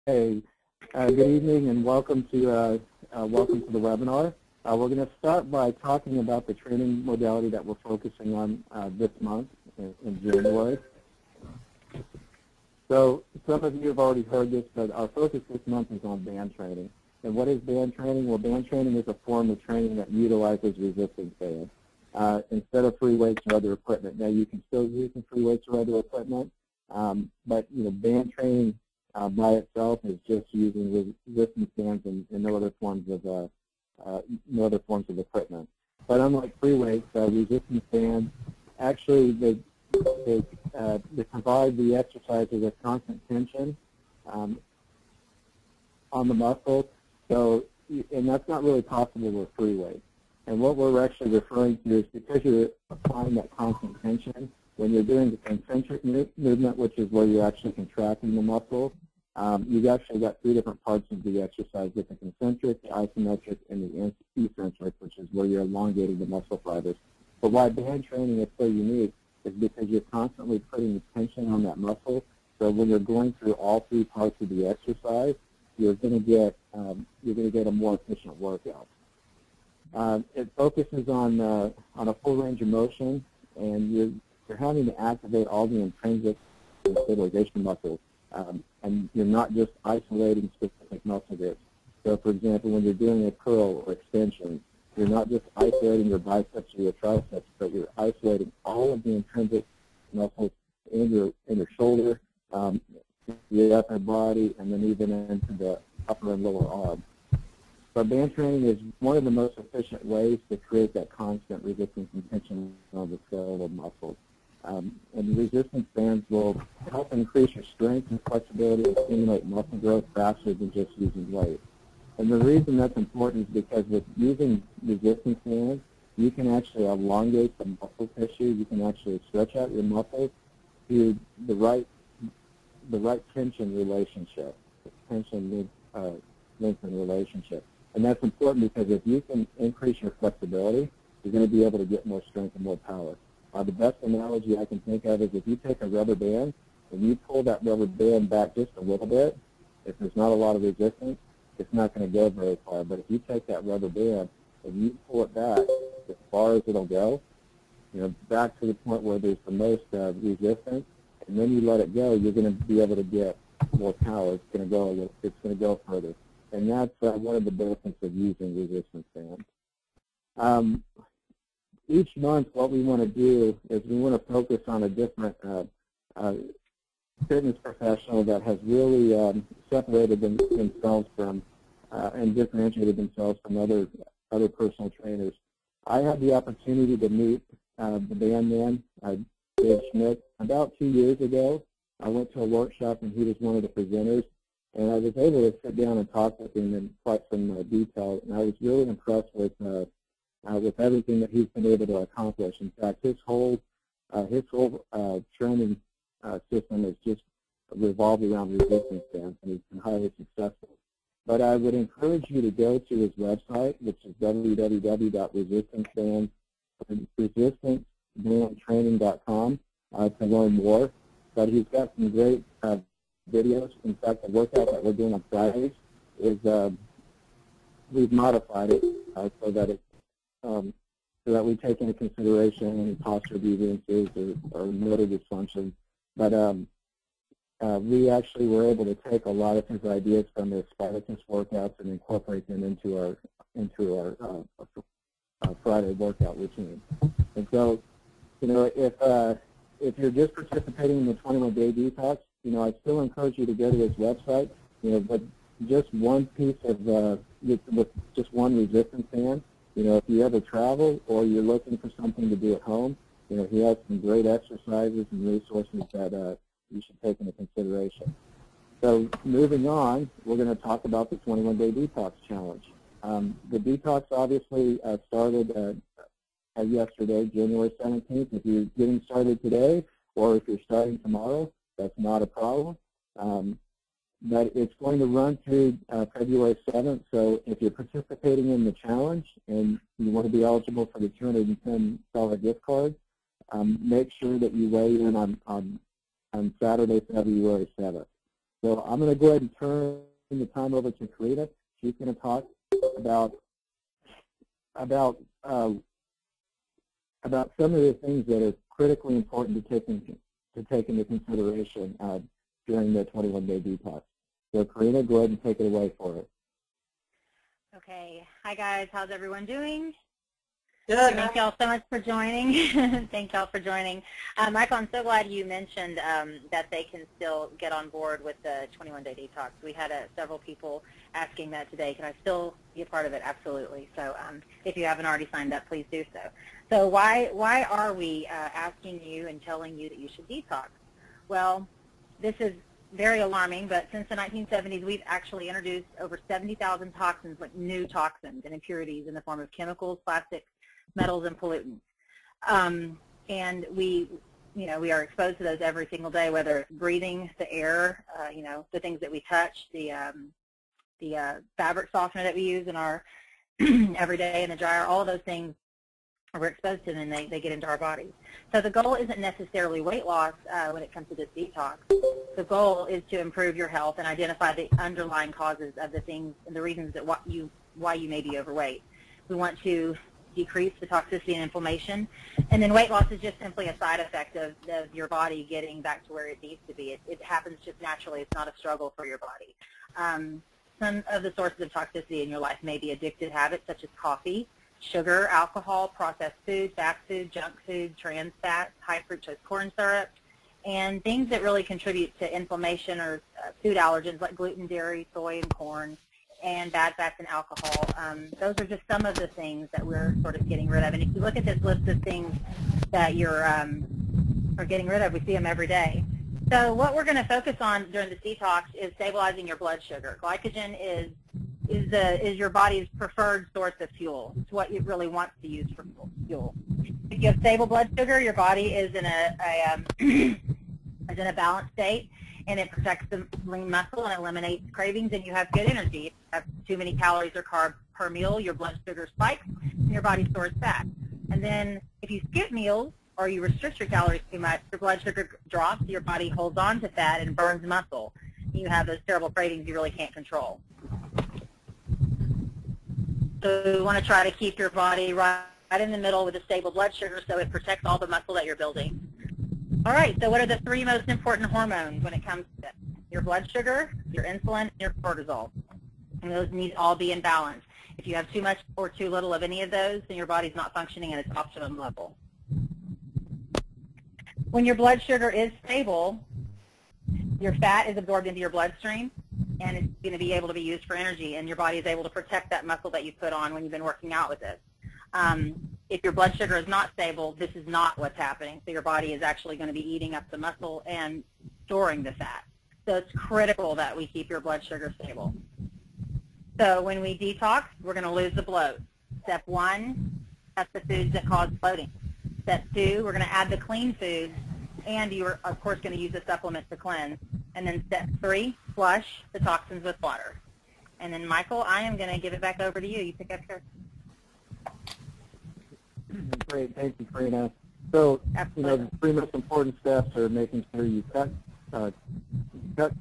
Hey, good evening and welcome to the webinar. We're going to start by talking about the training modality that we're focusing on this month in January. So some of you have already heard this, but our focus this month is on band training. And what is band training? Well, band training is a form of training that utilizes resistance bands instead of free weights or other equipment. Now, you can still use some free weights or other equipment, but band training by itself is just using resistance bands and no other forms of equipment. But unlike free weights, resistance bands actually they provide the exercises with constant tension on the muscles. So, and that's not really possible with free weights. And what we're actually referring to is because you're applying that constant tension, when you're doing the concentric movement, which is where you're actually contracting the muscle, you've actually got three different parts of the exercise with the concentric, the isometric, and the eccentric, which is where you're elongating the muscle fibers. But why band training is so unique is because you're constantly putting the tension on that muscle. So when you're going through all three parts of the exercise, you're going to get a more efficient workout. It focuses on a full range of motion, and you're having to activate all the intrinsic stabilization muscles. And you're not just isolating specific muscle groups. So, for example, when you're doing a curl or extension, you're not just isolating your biceps or your triceps, but you're isolating all of the intrinsic muscles in your shoulder, the upper body, and then even into the upper and lower arm. So band training is one of the most efficient ways to create that constant resistance and tension on the skeletal muscles. And resistance bands will help increase your strength and flexibility and stimulate muscle growth faster than just using weight. And the reason that's important is because with using resistance bands, you can actually elongate the muscle tissue. You can actually stretch out your muscles to the right tension relationship, tension lengthen relationship. And that's important because if you can increase your flexibility, you're going to be able to get more strength and more power. The best analogy I can think of is if you take a rubber band and you pull that rubber band back just a little bit, if there's not a lot of resistance, it's not going to go very far. But if you take that rubber band and you pull it back as far as it'll go, back to the point where there's the most resistance, and then you let it go, you're going to be able to get more power. It's going to go further. And that's one of the benefits of using resistance bands. Each month, what we want to do is we want to focus on a different fitness professional that has really separated themselves from and differentiated themselves from other personal trainers. I had the opportunity to meet the band man, Dave Schmidt, about 2 years ago. I went to a workshop and he was one of the presenters, and I was able to sit down and talk with him in quite some detail, and I was really impressed with everything that he's been able to accomplish. In fact, his whole training system is just revolved around resistance bands, and he's been highly successful. But I would encourage you to go to his website, which is www.resistancebandtraining.com to learn more. But he's got some great videos. In fact, the workout that we're doing on Fridays is we've modified it so that we take into consideration any posture deviances or motor dysfunction. But we actually were able to take a lot of his ideas from the Spartacus workouts and incorporate them into our Friday workout routine. And so, if you're just participating in the 21-day detox, I still encourage you to go to his website. But just one piece of with just one resistance band. If you ever travel or you're looking for something to do at home, he has some great exercises and resources that you should take into consideration. So moving on, we're going to talk about the 21-day detox challenge. The detox obviously started yesterday, January 17th. If you're getting started today or if you're starting tomorrow, that's not a problem. But it's going to run through February 7th, so if you're participating in the challenge and you want to be eligible for the $210 gift card, make sure that you weigh in on Saturday, February 7th. So I'm going to go ahead and turn the time over to Karina. She's going to talk about some of the things that are critically important to take into consideration during the 21-day detox. So Karina, go ahead and take it away for us. Okay. Hi, guys. How's everyone doing? Good. Thank y'all so much for joining. Thank y'all for joining. Michael, I'm so glad you mentioned that they can still get on board with the 21-day detox. We had several people asking that today. Can I still be a part of it? Absolutely. So if you haven't already signed up, please do so. So why are we asking you and telling you that you should detox? Well, this is very alarming, but since the 1970s, we've actually introduced over 70,000 toxins, like new toxins and impurities in the form of chemicals, plastics, metals, and pollutants. And we are exposed to those every single day, whether it's breathing the air, the things that we touch, the fabric softener that we use in our every day in the dryer, all of those things we're exposed to them, and they get into our bodies. So the goal isn't necessarily weight loss when it comes to this detox. The goal is to improve your health and identify the underlying causes of the things and the reasons that why you may be overweight. We want to decrease the toxicity and inflammation, and then weight loss is just simply a side effect of your body getting back to where it needs to be. It happens just naturally. It's not a struggle for your body. Some of the sources of toxicity in your life may be addictive habits such as coffee, sugar, alcohol, processed food, fast food, junk food, trans fats, high fructose corn syrup, and things that really contribute to inflammation or food allergens like gluten, dairy, soy, and corn, and bad fats and alcohol. Those are just some of the things that we're sort of getting rid of. And if you look at this list of things that you're are getting rid of, we see them every day. So what we're going to focus on during this detox is stabilizing your blood sugar. Glycogen is your body's preferred source of fuel. It's what it really wants to use for fuel. If you have stable blood sugar, your body is in a balanced state, and it protects the lean muscle and eliminates cravings, and you have good energy. If you have too many calories or carbs per meal, your blood sugar spikes, and your body stores fat. And then if you skip meals or you restrict your calories too much, your blood sugar drops, your body holds on to fat and burns muscle. You have those terrible cravings you really can't control. So we want to try to keep your body right in the middle with a stable blood sugar so it protects all the muscle that you're building. All right, so what are the three most important hormones when it comes to your blood sugar, your insulin, and your cortisol? And those need to all be in balance. If you have too much or too little of any of those, then your body's not functioning at its optimum level. When your blood sugar is stable, your fat is absorbed into your bloodstream, and it's going to be able to be used for energy, and your body is able to protect that muscle that you put on when you've been working out with it. If your blood sugar is not stable, this is not what's happening. So your body is actually going to be eating up the muscle and storing the fat. So it's critical that we keep your blood sugar stable. So when we detox, we're going to lose the bloat. Step 1, that's the foods that cause bloating. Step 2, we're going to add the clean foods, and you're, of course, going to use a supplement to cleanse. And then step 3, flush the toxins with water. And then, Michael, I am going to give it back over to you. You pick up here. Great, thank you, Karina. So, the three most important steps are making sure you cut,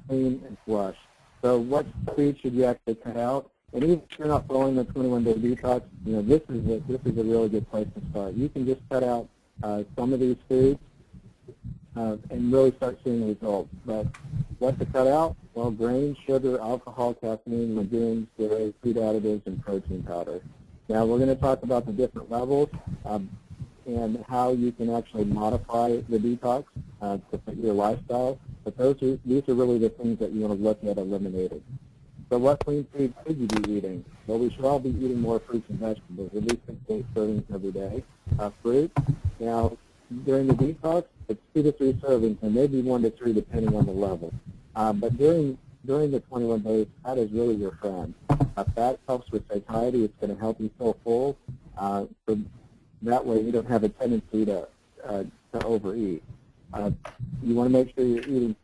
clean, and flush. So, what food should you actually cut out? And even if you're not following the 21-day detox, this is a really good place to start. You can just cut out some of these foods and really start seeing results. But what to cut out? Well, grain, sugar, alcohol, caffeine, legumes, dairy, food additives, and protein powder. Now we're going to talk about the different levels and how you can actually modify the detox to fit your lifestyle. But these are really the things that you want to look at eliminating. So what clean food should you be eating? Well, we should all be eating more fruits and vegetables, at least 6 to 8 servings every day. Fruit, now during the detox, it's 2 to 3 servings, and maybe 1 to 3 depending on the level. But during the 21 days, fat is really your friend. Fat helps with satiety. It's going to help you feel full. So that way you don't have a tendency to overeat. You want to make sure you're eating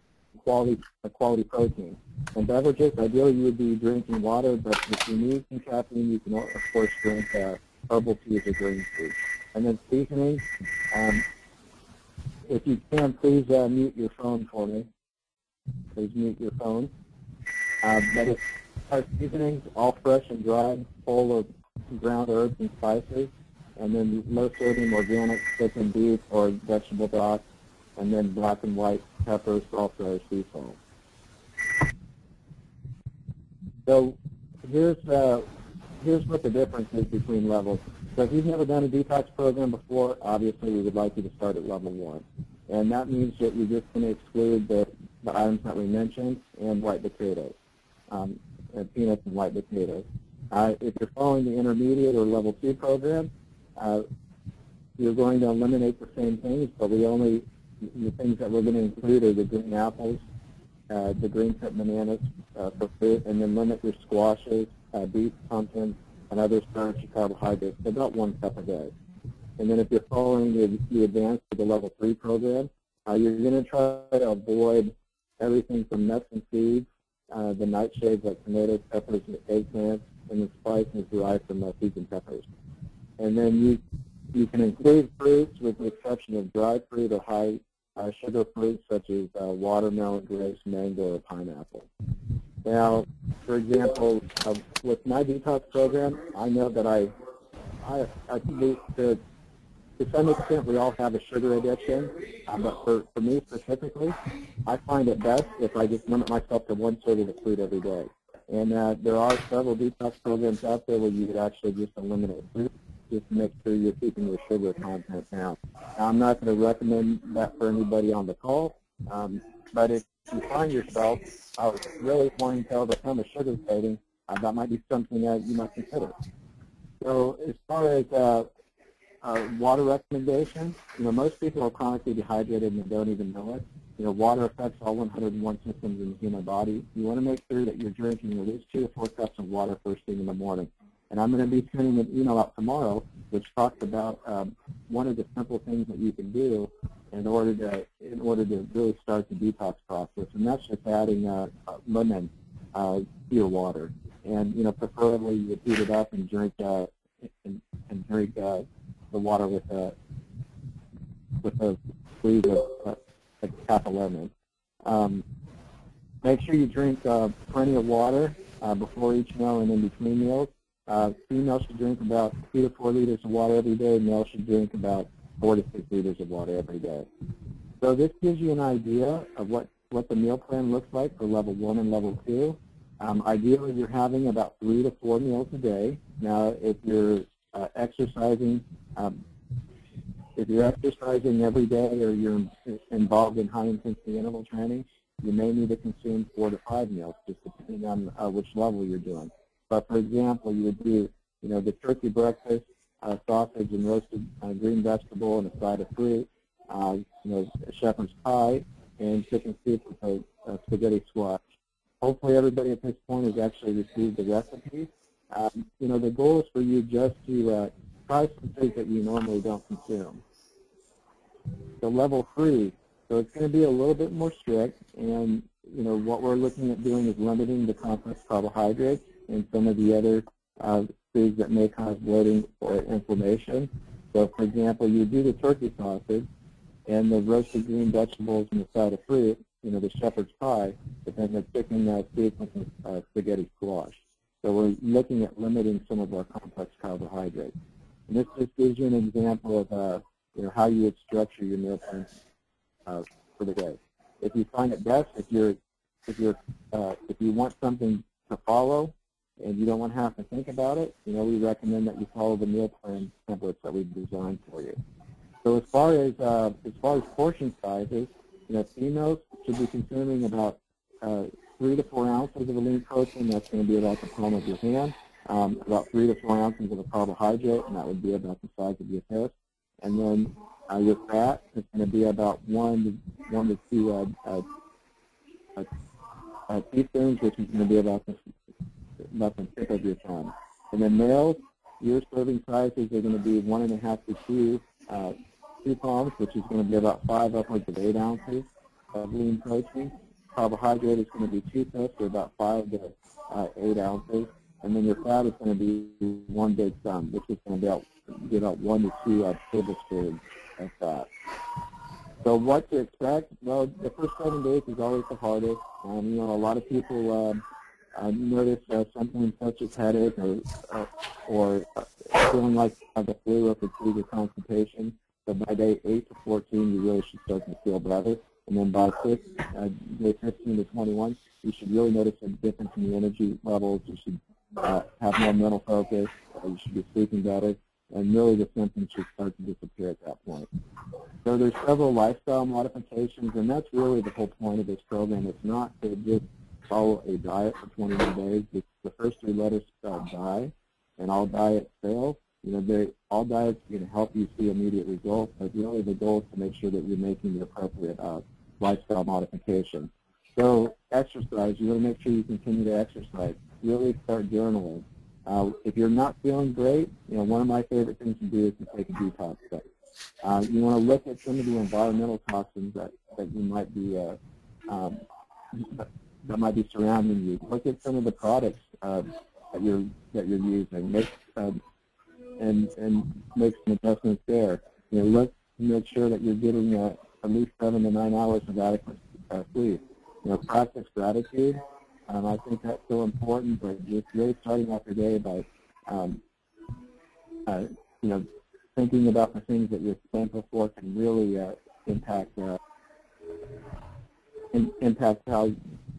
quality protein. And beverages, ideally you would be drinking water, but if you need some caffeine, you can, of course, drink herbal teas or green tea. And then seasoning, if you can, please mute your phone for me. please mute your phone. But it's our seasonings, all fresh and dried, full of ground herbs and spices, and then low-sodium organic chicken, beef, or vegetable broth, and then black and white pepper, salsa, or sea salt. So here's what the difference is between levels. So if you've never done a detox program before, obviously we would like you to start at level 1. And that means that you're just going to exclude the items that we mentioned and white potatoes, peanuts and white potatoes. If you're following the intermediate or level 2 program, you're going to eliminate the same things, but the things that we're going to include are the green apples, the green tip bananas for fruit, and then limit your squashes, beets, pumpkins, and other starchy carbohydrates to about 1 cup a day. And then if you're following the advanced to the level 3 program, you're going to try to avoid everything from nuts and seeds, the nightshades like tomatoes, peppers, and eggplants, and the spices derived from seeds and peppers. And then you can include fruits with the exception of dried fruit or high sugar fruits such as watermelon, grapes, mango, or pineapple. Now, for example, with my detox program, I know that to some extent we all have a sugar addiction, but for me specifically, I find it best if I just limit myself to 1 serving of fruit every day. And there are several detox programs out there where you could actually just eliminate fruit just to make sure you're keeping your sugar content down. Now, I'm not going to recommend that for anybody on the call, but if you find yourself really wanting to overcome a sugar craving, that might be something that you might consider. So as far as water recommendations, most people are chronically dehydrated and don't even know it. Water affects all 101 systems in the human body. You want to make sure that you're drinking at least 2 to 4 cups of water first thing in the morning. And I'm going to be sending an email out tomorrow which talks about one of the simple things that you can do in order to really start the detox process, and that's just adding lemon to your water. And preferably you heat it up and drink the water with a squeeze of a half a lemon. Make sure you drink plenty of water before each meal and in between meals. Females should drink about 2 to 4 liters of water every day. Males should drink about 4 to 6 liters of water every day. So this gives you an idea of what the meal plan looks like for level 1 and level 2. Ideally, you're having about 3 to 4 meals a day. Now, if you're exercising every day or you're involved in high-intensity interval training, you may need to consume 4 to 5 meals, just depending on which level you're doing. But for example, you would do, the turkey breakfast, sausage and roasted green vegetable and a side of fruit, a shepherd's pie, and chicken soup with a spaghetti squash. Hopefully everybody at this point has actually received the recipe. The goal is for you just to try some foods that you normally don't consume. So level 3, so it's going to be a little bit more strict, and what we're looking at doing is limiting the complex carbohydrates and some of the other foods that may cause bloating or inflammation. So, for example, you do the turkey sausage and the roasted green vegetables and the side of fruit, the shepherd's pie, but then the chicken soup with spaghetti squash. So we're looking at limiting some of our complex carbohydrates. And this just gives you an example of how you would structure your meal plan for the day. If you find it best, if you want something to follow and you don't want to have to think about it, we recommend that you follow the meal plan templates that we've designed for you. So as far as portion sizes, females should be consuming about 3 to 4 ounces of a lean protein. That's going to be about the palm of your hand. About 3 to 4 ounces of a carbohydrate, and that would be about the size of your fist. And then your fat is going to be about 1 to 2 teaspoons, which is going to be about the tip of your thumb. And then males, your serving sizes are going to be 1.5 to 2 palms, which is going to be about 5 upwards of 8 ounces of lean protein. Carbohydrate is going to be 2 fifths, or about 5 to 8 ounces. And then your fat is going to be 1 big thumb, which is going to be about 1 to 2 tablespoons of fat. So what to expect? Well, the first 7 days is always the hardest. A lot of people notice something such as headache or feeling like you have the flu or fatigue or constipation. So by day 8 to 14, you really should start to feel better. And then by day 15 to 21, you should really notice a difference in the energy levels. You should have more mental focus. You should be sleeping better. And really the symptoms should start to disappear at that point. So there's several lifestyle modifications, and that's really the whole point of this program. It's not to just follow a diet for 21 days. It's the first 3 letters spell die, and all diets fail. All diets are going to help you see immediate results, but really the goal is to make sure that you're making the appropriate lifestyle modification. So exercise, you want to make sure you continue to exercise. Really start journaling. If you're not feeling great, one of my favorite things to do is to take a detox step. You want to look at some of the environmental toxins that you might be that might be surrounding you. Look at some of the products that you're using. And make some adjustments there. Look to make sure that you're getting at least 7 to 9 hours of adequate sleep. Practice gratitude. I think that's so important, but just really starting off your day by, thinking about the things that you're thankful for can really impact how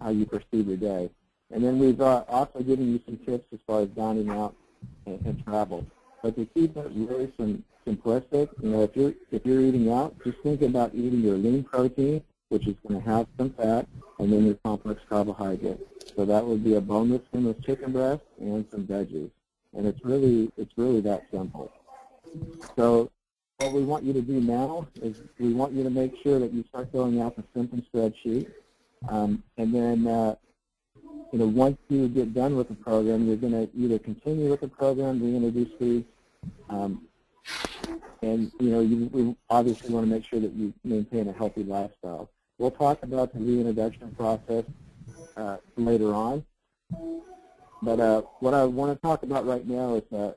you perceive your day. And then we've also given you some tips as far as dining out and travel. But to keep it really simplistic, if you're eating out, just think about eating your lean protein, which is going to have some fat, and then your complex carbohydrate. So that would be a boneless, skinless chicken breast and some veggies. And it's really that simple. So what we want you to do now is we want you to make sure that you start filling out the symptom spreadsheet. And then, once you get done with the program, you're going to either continue with the program, reintroduce these, and we obviously want to make sure that you maintain a healthy lifestyle. We'll talk about the reintroduction process later on, but what I want to talk about right now is the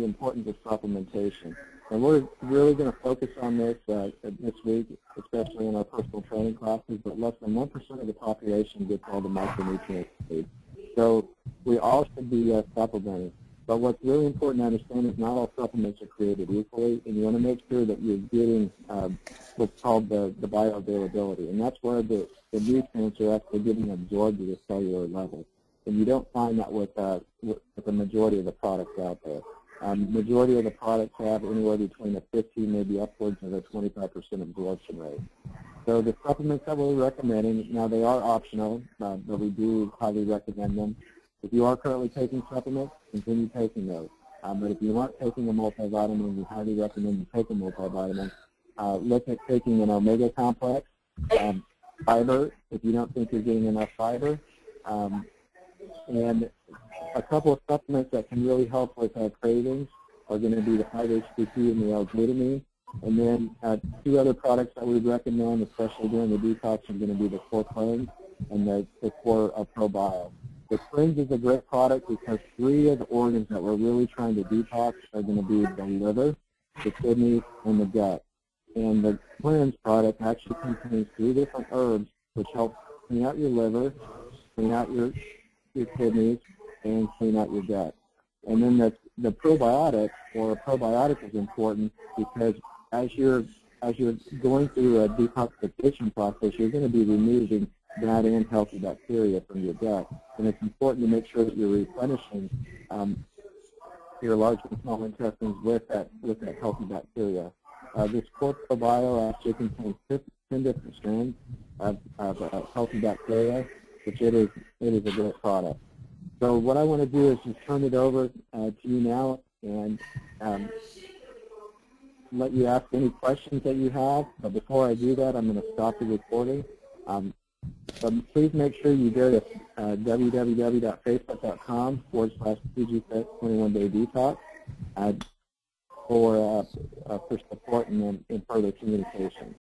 importance of supplementation. And we're really going to focus on this this week, especially in our personal training classes, but less than 1% of the population gets all the micronutrients they need. So we all should be supplementing. But what's really important to understand is not all supplements are created equally, and you want to make sure that you're getting what's called the bioavailability, and that's where the nutrients are actually getting absorbed at a cellular level. And you don't find that with the majority of the products out there. Majority of the products have anywhere between a 15, maybe upwards of a 25% absorption rate. So the supplements that we're recommending, now they are optional, but we do highly recommend them. If you are currently taking supplements, continue taking those. But if you aren't taking a multivitamin, we highly recommend you take a multivitamin. Look at taking an omega complex, fiber, if you don't think you're getting enough fiber, and a couple of supplements that can really help with cravings are going to be the 5-HTP and the L-glutamine. And then 2 other products that we would recommend, especially during the detox, are going to be the Core Cleanse and the Core ProBio. The Cleanse is a great product because 3 of the organs that we're really trying to detox are going to be the liver, the kidneys, and the gut. And the Cleanse product actually contains 3 different herbs which help clean out your liver, clean out your kidneys, and clean out your gut. And then the probiotic or a probiotic is important because as you're going through a detoxification process, you're going to be removing bad and healthy bacteria from your gut. And it's important to make sure that you're replenishing your large and small intestines with that healthy bacteria. This Core ProBio actually contains 10 different strains of healthy bacteria, which it is a great product. So what I want to do is just turn it over to you now and let you ask any questions that you have. But before I do that, I'm going to stop the recording. But please make sure you go to www.facebook.com/PGFit21Day Detox for support and further communication.